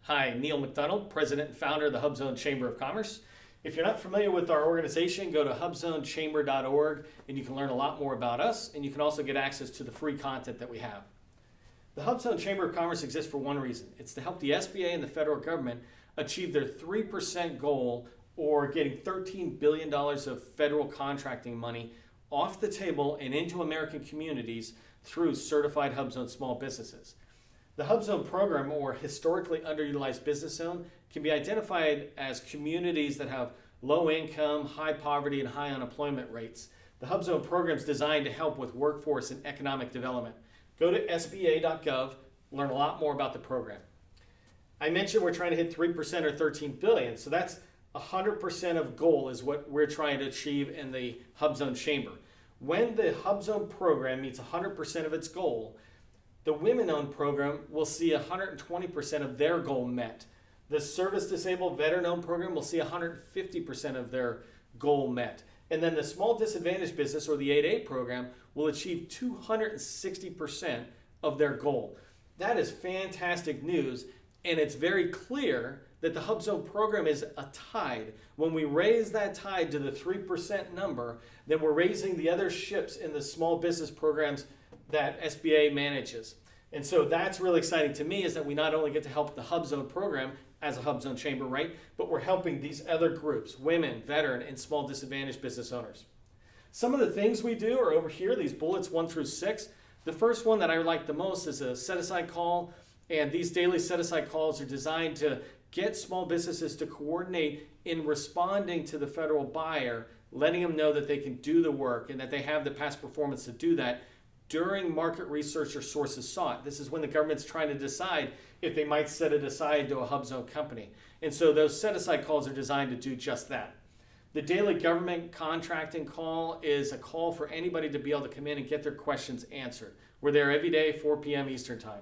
Hi, Neil McDonald, President and Founder of the HUBZone Chamber of Commerce. If you're not familiar with our organization, go to HUBZone-certified and you can learn a lot more about us, and you can also get access to the free content that we have. The HUBZone Chamber of Commerce exists for one reason. It's to help the SBA and the federal government achieve their 3% goal, or getting $13 billion of federal contracting money off the table and into American communities through certified HUBZone small businesses. The HUBZone program, or historically underutilized business zone, can be identified as communities that have low income, high poverty, and high unemployment rates. The HUBZone program is designed to help with workforce and economic development. Go to sba.gov, learn a lot more about the program. I mentioned we're trying to hit 3% or $13 billion, so that's 100% of goal is what we're trying to achieve in the HUBZone Chamber. When the HUBZone program meets 100% of its goal, the women-owned program will see 120% of their goal met. The service-disabled veteran-owned program will see 150% of their goal met. And then the small disadvantaged business, or the 8A program, will achieve 260% of their goal. That is fantastic news, and it's very clear that the HUBZone program is a tide. When we raise that tide to the 3% number, then we're raising the other ships in the small business programs that SBA manages. And so that's really exciting to me, is that we not only get to help the HUBZone program as a HUBZone chamber, right, but we're helping these other groups, women, veteran, and small disadvantaged business owners. Some of the things we do are over here, these bullets 1 through 6. The first one that I like the most is a set-aside call, and these daily set-aside calls are designed to get small businesses to coordinate in responding to the federal buyer, letting them know that they can do the work and that they have the past performance to do that during market research or sources sought. This is when the government's trying to decide if they might set it aside to a HUBZone company. And so those set-aside calls are designed to do just that. The daily government contracting call is a call for anybody to be able to come in and get their questions answered. We're there every day, 4 p.m. Eastern Time.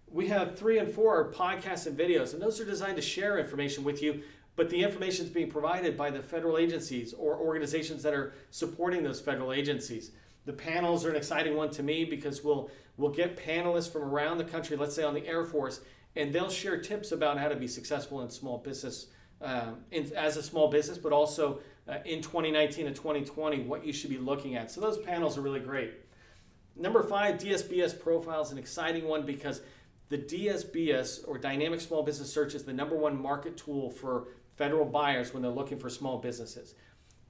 We have 3 and 4 podcasts and videos, and those are designed to share information with you, but the information is being provided by the federal agencies or organizations that are supporting those federal agencies. The panels are an exciting one to me, because we'll get panelists from around the country, let's say on the Air Force, and they'll share tips about how to be successful in small business, as a small business, but also in 2019 and 2020, what you should be looking at. So those panels are really great. Number 5, DSBS profile is an exciting one, because the DSBS, or Dynamic Small Business Search, is the #1 market tool for federal buyers when they're looking for small businesses.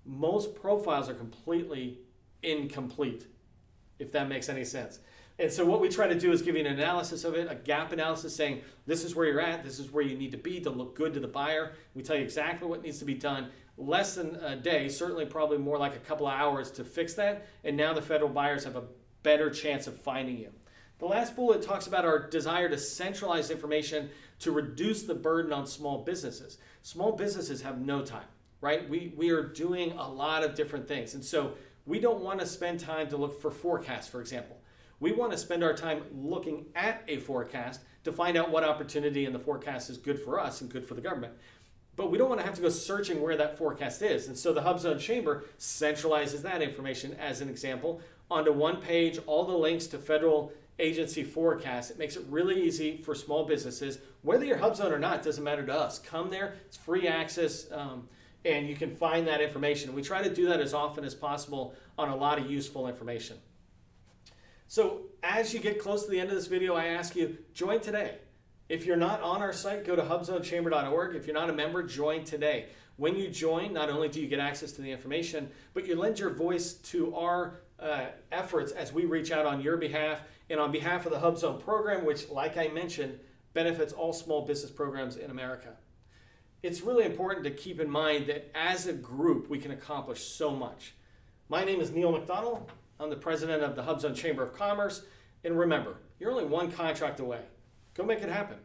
Most profiles are completely incomplete, if that makes any sense. And so what we try to do is give you an analysis of it, a gap analysis, saying this is where you're at, this is where you need to be to look good to the buyer. We tell you exactly what needs to be done. Less than a day, certainly probably more like a couple of hours to fix that, and now the federal buyers have a better chance of finding you. The last bullet talks about our desire to centralize information to reduce the burden on small businesses. Small businesses have no time, right? We are doing a lot of different things, and so we don't want to spend time to look for forecasts, for example. We want to spend our time looking at a forecast to find out what opportunity in the forecast is good for us and good for the government. But we don't want to have to go searching where that forecast is. And so the HUBZone Chamber centralizes that information, as an example, onto one page, all the links to federal agency forecasts. It makes it really easy for small businesses. Whether you're HUBZone or not, doesn't matter to us. Come there, it's free access, and you can find that information. We try to do that as often as possible on a lot of useful information. So as you get close to the end of this video, I ask you, join today. If you're not on our site, go to HUBZone-certified. If you're not a member, join today. When you join, not only do you get access to the information, but you lend your voice to our efforts as we reach out on your behalf and on behalf of the HUBZone program, which, like I mentioned, benefits all small business programs in America. It's really important to keep in mind that as a group, we can accomplish so much. My name is Neil McDonald. I'm the president of the HUBZone Chamber of Commerce. And remember, you're only one contract away. Go make it happen.